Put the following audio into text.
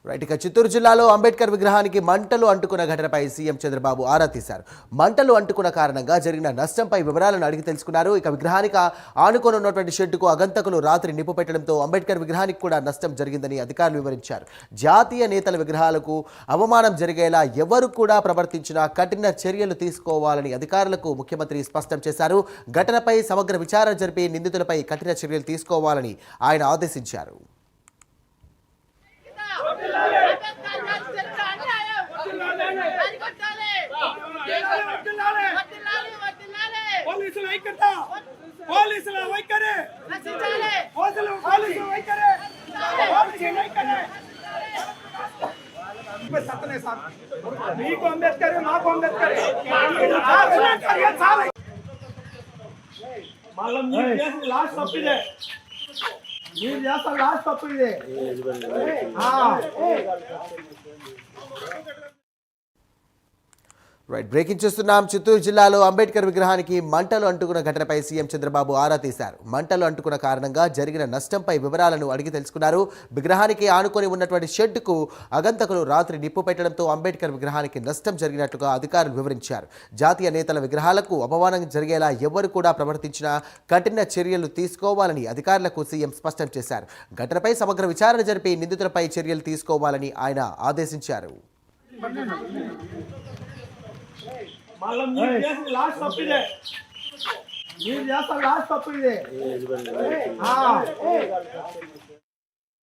Right. ఇక చిత్తూరు జిల్లాలో అంబేద్కర్ విగ్రహానికి మంటలు అంటుకున్న ఘటనపై సీఎం చంద్రబాబు ఆరా తీశారు. మంటలు అంటుకున్న కారణంగా జరిగిన నష్టంపై వివరాలను అడిగి తెలుసుకున్నారు. ఇక విగ్రహానికి ఆనుకొని ఉన్నటువంటి షెడ్డుకు అగంతకులు రాత్రి నిప్పు పెట్టడంతో అంబేద్కర్ విగ్రహానికి కూడా నష్టం జరిగిందని అధికారులు వివరించారు. జాతీయ నేతల విగ్రహాలకు అవమానం జరిగేలా ఎవరు కూడా ప్రవర్తించినా కఠిన చర్యలు తీసుకోవాలని అధికారులకు ముఖ్యమంత్రి స్పష్టం చేశారు. ఘటనపై సమగ్ర విచారణ జరిపి నిందితులపై కఠిన చర్యలు తీసుకోవాలని ఆయన ఆదేశించారు. రైట్. బ్రేకింగ్ చూస్తున్నాం. చిత్తూరు జిల్లాలో అంబేద్కర్ విగ్రహానికి మంటలు అంటుకున్న ఘటనపై సీఎం చంద్రబాబు ఆరా తీశారు. మంటలు అంటుకున్న కారణంగా జరిగిన నష్టంపై వివరాలను అడిగి తెలుసుకున్నారు. విగ్రహానికి ఆనుకొని ఉన్నటువంటి షెడ్డుకు అగంతకులు రాత్రి నిప్పు పెట్టడంతో అంబేద్కర్ విగ్రహానికి నష్టం జరిగినట్లుగా అధికారులు వివరించారు. జాతీయ నేతల విగ్రహాలకు అవమానం జరిగేలా ఎవరు కూడా ప్రవర్తించినా కఠిన చర్యలు తీసుకోవాలని అధికారులకు సీఎం స్పష్టం చేశారు. ఘటనపై సమగ్ర విచారణ జరిపి నిందితులపై చర్యలు తీసుకోవాలని ఆయన ఆదేశించారు. లాస్ట్ తప్పు ఇదే